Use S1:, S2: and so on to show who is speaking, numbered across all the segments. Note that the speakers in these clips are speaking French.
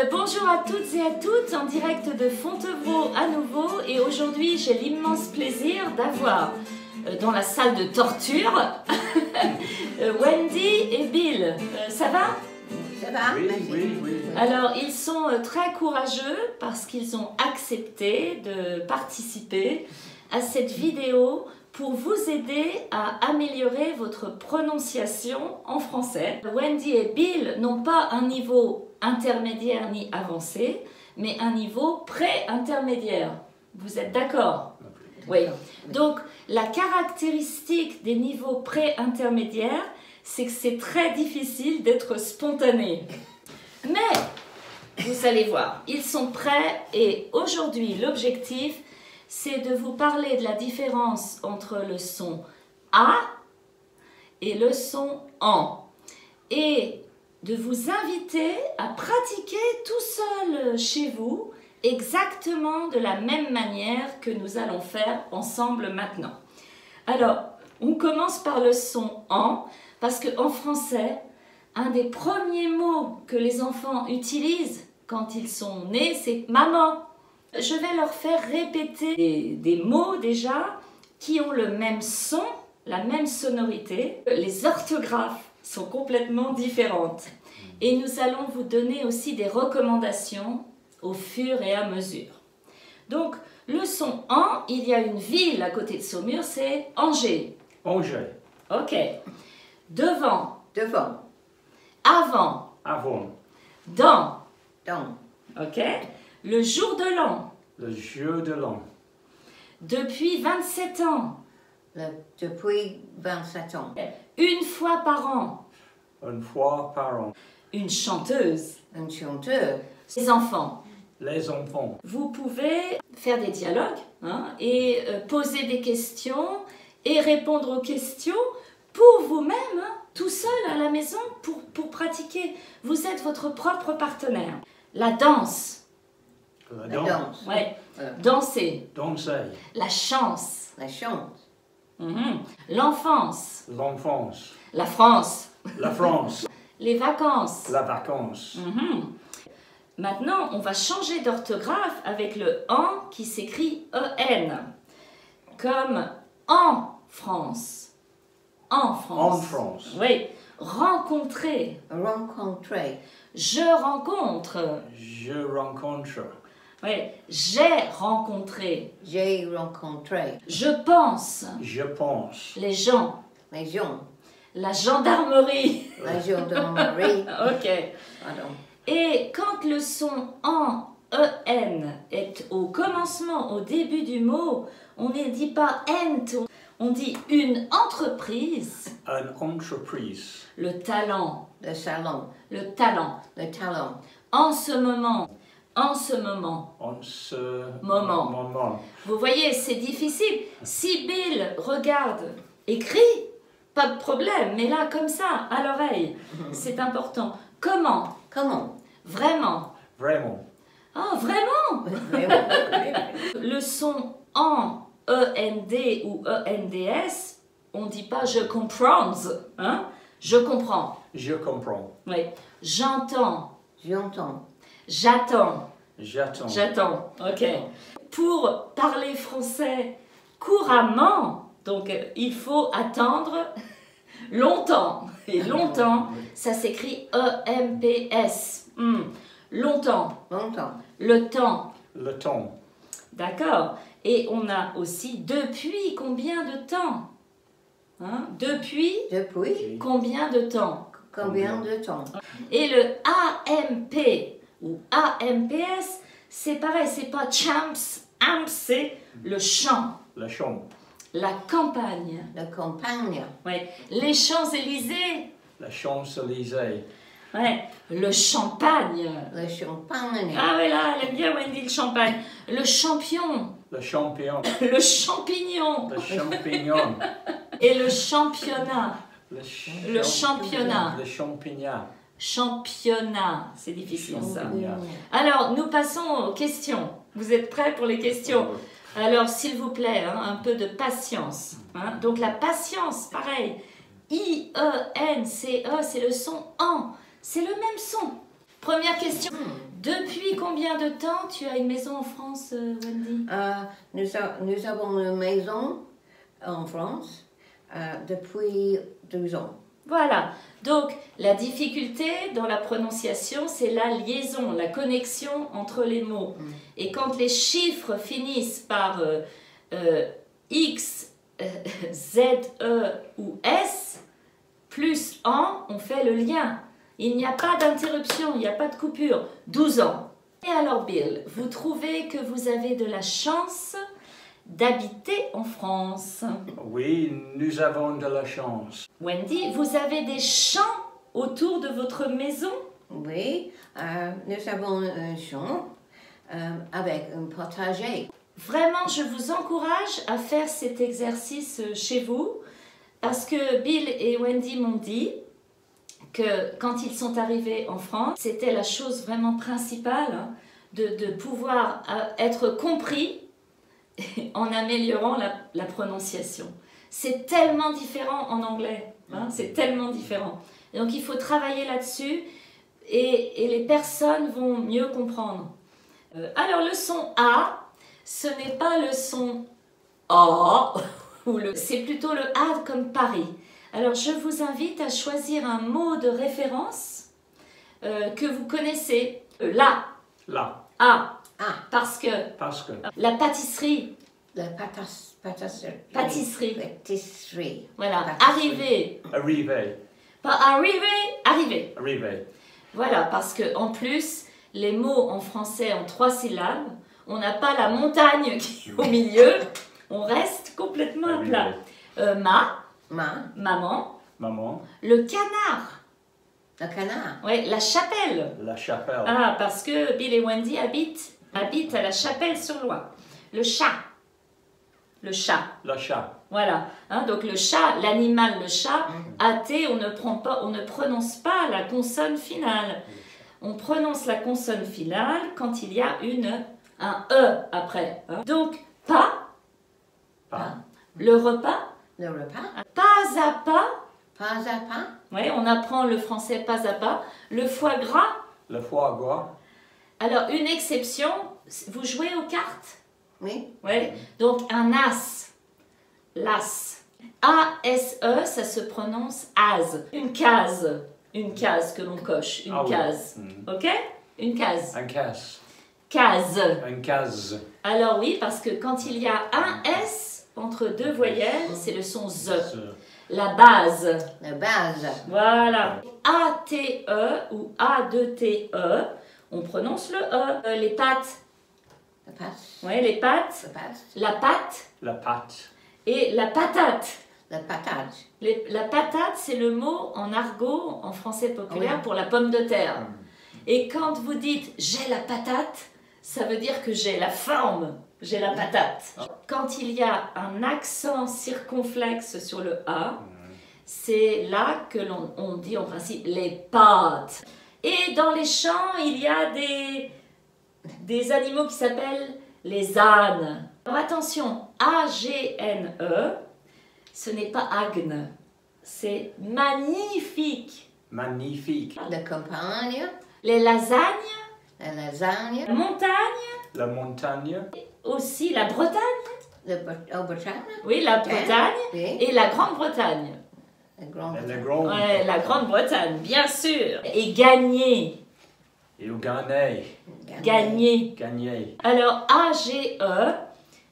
S1: Bonjour à toutes et à toutes, en direct de Fontevraud à nouveau, et aujourd'hui j'ai l'immense plaisir d'avoir dans la salle de torture Wendy et Bill. Ça va?
S2: Ça va?
S3: Oui.
S1: Alors ils sont très courageux parce qu'ils ont accepté de participer à cette vidéo pour vous aider à améliorer votre prononciation en français. Wendy et Bill n'ont pas un niveau intermédiaire ni avancé, mais un niveau pré-intermédiaire. Vous êtes d'accord? Oui. Donc, la caractéristique des niveaux pré-intermédiaires, c'est que c'est très difficile d'être spontané. Mais, vous allez voir, ils sont prêts et aujourd'hui, l'objectif, c'est de vous parler de la différence entre le son A et le son AN. Et de vous inviter à pratiquer tout seul chez vous, exactement de la même manière que nous allons faire ensemble maintenant. Alors, on commence par le son AN, parce qu'en français, un des premiers mots que les enfants utilisent quand ils sont nés, c'est « maman ». Je vais leur faire répéter des mots déjà qui ont le même son, la même sonorité. Les orthographes sont complètement différentes. Et nous allons vous donner aussi des recommandations au fur et à mesure. Donc, le son AN, il y a une ville à côté de Saumur, c'est Angers.
S3: Angers.
S1: Ok. Devant.
S2: Devant.
S1: Avant.
S3: Avant.
S1: Dans.
S2: Dans.
S1: Ok. Le jour de l'an.
S3: Le jour de l'an.
S1: Depuis 27 ans.
S2: Depuis 27 ans.
S1: Une fois par an.
S3: Une fois par an.
S1: Une chanteuse.
S2: Un chanteur.
S1: Les enfants.
S3: Les enfants.
S1: Vous pouvez faire des dialogues et poser des questions et répondre aux questions pour vous-même, tout seul à la maison, pour pratiquer. Vous êtes votre propre partenaire. La danse.
S3: La
S2: La
S3: danse.
S2: danse.
S1: Ouais. Danser.
S3: Danser.
S1: La chance.
S2: La chance.
S1: L'enfance.
S3: L'enfance.
S1: La France.
S3: La France.
S1: Les vacances.
S3: La vacance.
S1: Maintenant, on va changer d'orthographe avec le AN qui s'écrit EN. Comme en France. En France.
S3: En France.
S1: Oui. Rencontrer.
S2: Rencontrer.
S1: Je rencontre.
S3: Je rencontre.
S1: Oui. J'ai rencontré.
S2: J'ai rencontré.
S1: Je pense.
S3: Je pense.
S1: Les gens.
S2: Les gens.
S1: La gendarmerie.
S2: La gendarmerie.
S1: Ok.
S2: Pardon.
S1: Et quand le son en EN est au commencement, au début du mot, on ne dit pas ent, on dit une entreprise.
S3: Une entreprise.
S1: Le talent.
S2: Le salon.
S1: Le talent.
S2: Le talent.
S1: En ce moment. En ce moment.
S3: En ce
S1: Moment. Vous voyez, c'est difficile. Si Bill regarde, écrit, pas de problème. Mais là, comme ça, à l'oreille, c'est important. Comment?
S2: Comment?
S1: Vraiment.
S3: Vraiment.
S1: Ah, vraiment? Le son en END ou ENDS, on ne dit pas je comprends, hein? Je comprends.
S3: Je comprends.
S1: Oui. J'entends.
S2: J'entends.
S1: J'attends.
S3: J'attends.
S1: J'attends. Ok. Pour parler français couramment, donc il faut attendre longtemps. Et longtemps, ça s'écrit EMPS. Longtemps.
S2: Longtemps.
S1: Le temps.
S3: Le temps.
S1: D'accord. Et on a aussi depuis combien de temps? Depuis
S2: Depuis.
S1: combien de temps?
S2: Combien de temps?
S1: Et le AMP ou AMPS, c'est pareil, c'est pas champs, amps, c'est le champ,
S3: Le champ.
S1: la campagne.
S2: La campagne.
S1: Ouais. Les Champs-Élysées.
S3: La Champs-Élysées.
S1: Ouais. Le champagne.
S2: Le champagne.
S1: Ah oui, là, elle aime bien Wendy le champagne. Le champion.
S3: Le champion.
S1: Le champignon.
S3: Le champignon.
S1: Et le championnat. Le championnat.
S3: Le champignon.
S1: Championnat. C'est difficile ça.
S3: Champignon.
S1: Alors, nous passons aux questions. Vous êtes prêts pour les questions? Alors, s'il vous plaît, un peu de patience. Donc, la patience, pareil. I-E-N-C-E, c'est le son en. C'est le même son. Première question. Depuis combien de temps tu as une maison en France, Wendy?
S2: Nous avons une maison en France depuis 12 ans.
S1: Voilà. Donc, la difficulté dans la prononciation, c'est la liaison, la connexion entre les mots. Et quand les chiffres finissent par X, Z, E ou S, plus en, on fait le lien. Il n'y a pas d'interruption, il n'y a pas de coupure. 12 ans. Et alors, Bill, vous trouvez que vous avez de la chance d'habiter en France?
S3: Oui, nous avons de la chance.
S1: Wendy, vous avez des champs autour de votre maison?
S2: Oui, nous avons un champ avec un potager.
S1: Vraiment, je vous encourage à faire cet exercice chez vous parce que Bill et Wendy m'ont dit que quand ils sont arrivés en France, c'était la chose vraiment principale de pouvoir être compris en améliorant la prononciation. C'est tellement différent en anglais, c'est tellement différent. Et donc il faut travailler là-dessus et les personnes vont mieux comprendre. Alors le son A, ce n'est pas le son A, c'est plutôt le A comme Paris. Alors je vous invite à choisir un mot de référence que vous connaissez. Là,
S3: Là,
S1: A,
S2: Ah,
S1: parce que
S3: parce que
S1: la pâtisserie,
S2: la pâtisserie.
S1: voilà,
S2: Pâtisserie.
S1: arriver,
S3: arriver,
S1: pas arriver, arriver.
S3: arriver.
S1: Voilà, parce que en plus, les mots en français en 3 syllabes, on n'a pas la montagne qui est au milieu, on reste complètement à plat. Maman,
S3: Maman,
S1: le canard,
S2: Le canard.
S1: ouais, la chapelle.
S3: la chapelle,
S1: Ah, parce que Bill et Wendy habitent à la Chapelle-sur-Loire. Le chat,
S3: le chat,
S1: voilà. Donc le chat, l'animal, le chat, AT, on ne prononce pas la consonne finale. On prononce la consonne finale quand il y a un E après. Donc, pas, le repas,
S2: Le repas.
S1: pas à pas.
S2: Pas à pas.
S1: Ouais, on apprend le français pas à pas. Le foie gras.
S3: le foie gras,
S1: Alors, une exception, vous jouez aux cartes?
S2: Oui.
S1: Ouais. Donc, un as. L'as. A-S-E, ça se prononce as. Une case. Une case que l'on coche. Une
S3: Ah oui.
S1: case. Ok? Une case.
S3: un casse,
S1: Case.
S3: un case,
S1: Alors oui, parce que quand il y a un S entre deux voyelles, c'est le son Z. La base.
S2: La base.
S1: Voilà. A-T-E ou A-2-T-E, on prononce le E. Les pattes.
S2: La pâte.
S1: Oui, les pattes.
S2: La pâte.
S1: La pâte
S3: la pâte,
S1: et la patate.
S2: La patate.
S1: La patate, c'est le mot en argot, en français populaire,
S2: Oui.
S1: pour la pomme de terre. Et quand vous dites « j'ai la patate », ça veut dire que j'ai la forme, j'ai la patate. Quand il y a un accent circonflexe sur le A, c'est là que l'on dit en principe les pâtes. Et dans les champs, il y a des animaux qui s'appellent les ânes. Alors attention, A-G-N-E, ce n'est pas agne, c'est magnifique.
S3: magnifique,
S2: La campagne.
S1: Les lasagnes,
S2: La lasagne.
S1: la montagne,
S3: la montagne,
S1: aussi la Bretagne,
S2: La Bretagne.
S1: oui, la Bretagne
S2: Oui.
S1: et la Grande-Bretagne.
S2: La grande.
S3: et le grand,
S1: Ouais, la Grande-Bretagne, bien sûr. Et gagner,
S3: et au gagner,
S1: gagner.
S3: gagner,
S1: Alors, A-G-E,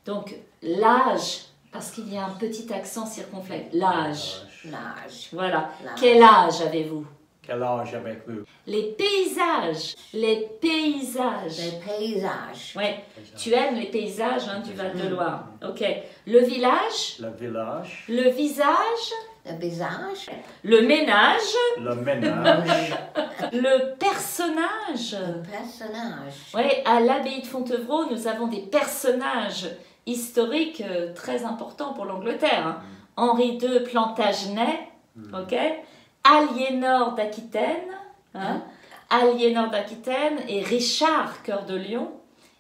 S1: donc l'âge, parce qu'il y a un petit accent circonflexe, l'âge.
S2: L'âge.
S1: Voilà.
S2: L'âge.
S1: Quel âge avez-vous?
S3: quel âge avec vous?
S1: Les paysages, les paysages.
S2: Les paysages.
S1: Ouais, tu aimes les paysages du Val-de-Loire. Ok. Le village,
S3: Le village,
S1: le visage,
S2: Le visage.
S1: le ménage,
S3: le ménage,
S1: le personnage.
S2: Le personnage.
S1: Oui, à l'abbaye de Fontevraud, nous avons des personnages historiques très importants pour l'Angleterre. Henri II Plantagenet, ok, Aliénor d'Aquitaine, Aliénor d'Aquitaine et Richard Cœur de Lion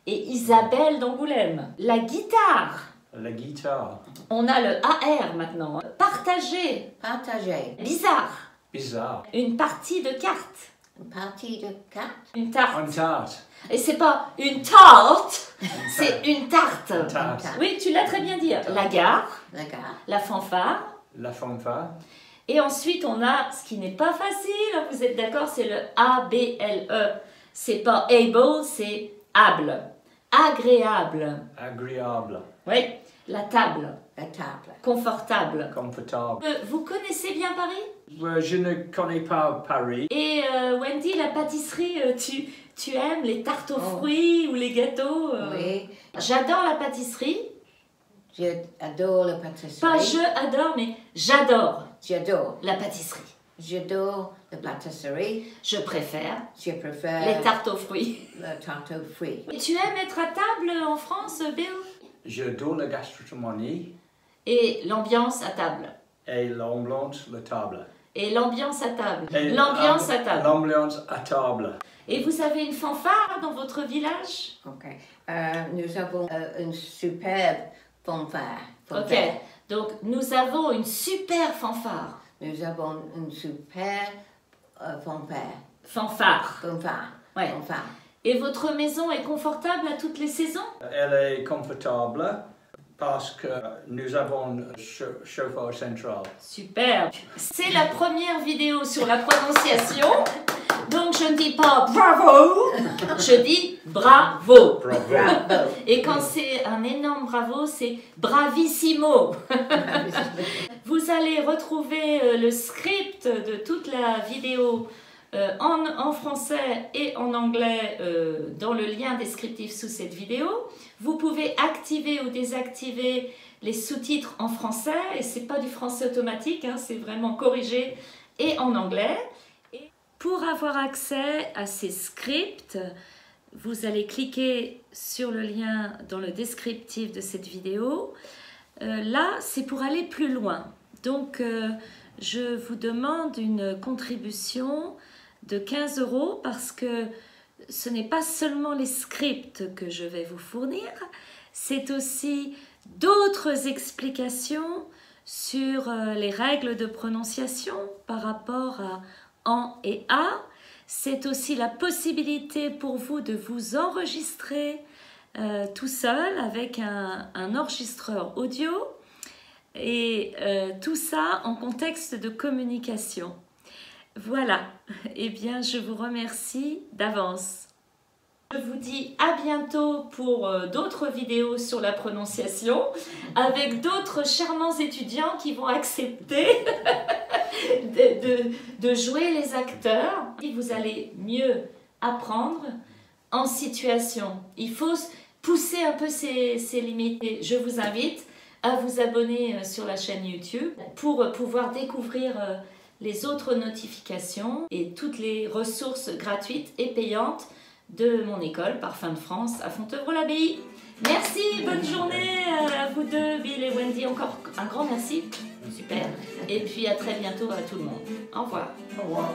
S1: et Isabelle d'Angoulême. La guitare,
S3: la guitare,
S1: on a le AR maintenant. Partager,
S2: Partager.
S1: bizarre,
S3: bizarre,
S1: une partie de cartes.
S2: Une partie de carte.
S1: Une tarte.
S3: Une tarte.
S1: Et c'est pas une tarte, c'est une tarte.
S3: Une tarte.
S1: Oui, tu l'as très bien dit. La gare,
S2: La gare.
S1: la fanfare.
S3: La fanfare.
S1: Et ensuite, on a, ce qui n'est pas facile, vous êtes d'accord, c'est le A-B-L-E. C'est pas able, c'est able. Agréable.
S3: Agréable.
S1: Oui, la table.
S2: La table.
S1: Confortable.
S3: Confortable.
S1: Vous connaissez bien Paris?
S3: Je ne connais pas Paris.
S1: Et Wendy, la pâtisserie, tu aimes les tartes aux fruits ou les gâteaux?
S2: Oui.
S1: J'adore la pâtisserie.
S2: J'adore la pâtisserie.
S1: Pas je adore, mais j'adore
S2: J'adore.
S1: la pâtisserie.
S2: J'adore la pâtisserie.
S1: Je préfère
S2: Je préfère
S1: les tartes aux fruits.
S2: la tarte aux fruits.
S1: Et tu aimes être à table en France, Bill?
S3: J'adore la gastronomie
S1: Et l'ambiance à table.
S3: et l'ambiance, la table.
S1: Et l'ambiance à table.
S3: Et
S1: L'ambiance à table.
S3: L'ambiance à table.
S1: Et vous avez une fanfare dans votre village?
S2: Ok. Nous avons une superbe fanfare.
S1: Ok. Donc, nous avons une super fanfare.
S2: Nous avons une superbe fanfare.
S1: Fanfare.
S2: Fanfare.
S1: Ouais.
S2: Fanfare.
S1: Et votre maison est confortable à toutes les saisons?
S3: Elle est confortable parce que nous avons un chauffeur central.
S1: Super. C'est la première vidéo sur la prononciation. Donc, je ne dis pas bravo, je dis bravo.
S3: Bravo.
S2: Bravo.
S1: Et quand c'est un énorme bravo, c'est bravissimo. Vous allez retrouver le script de toute la vidéo en français et en anglais dans le lien descriptif sous cette vidéo. Vous pouvez activer ou désactiver les sous-titres en français, et c'est pas du français automatique, hein, c'est vraiment corrigé et en anglais. Et pour avoir accès à ces scripts, vous allez cliquer sur le lien dans le descriptif de cette vidéo. Là, c'est pour aller plus loin. Donc, je vous demande une contribution de 15 € parce que ce n'est pas seulement les scripts que je vais vous fournir, c'est aussi d'autres explications sur les règles de prononciation par rapport à en et à. C'est aussi la possibilité pour vous de vous enregistrer tout seul avec un enregistreur audio et tout ça en contexte de communication. Voilà, eh bien je vous remercie d'avance. Je vous dis à bientôt pour d'autres vidéos sur la prononciation avec d'autres charmants étudiants qui vont accepter de jouer les acteurs. Et vous allez mieux apprendre en situation. Il faut pousser un peu ses limites. Et je vous invite à vous abonner sur la chaîne YouTube pour pouvoir découvrir les autres notifications et toutes les ressources gratuites et payantes de mon école Parfum de France à Fontevraud-l'Abbaye. Merci, bonne journée à vous deux, Bill et Wendy. Encore un grand merci, super. Et puis à très bientôt à tout le monde. Au revoir.
S3: Au revoir.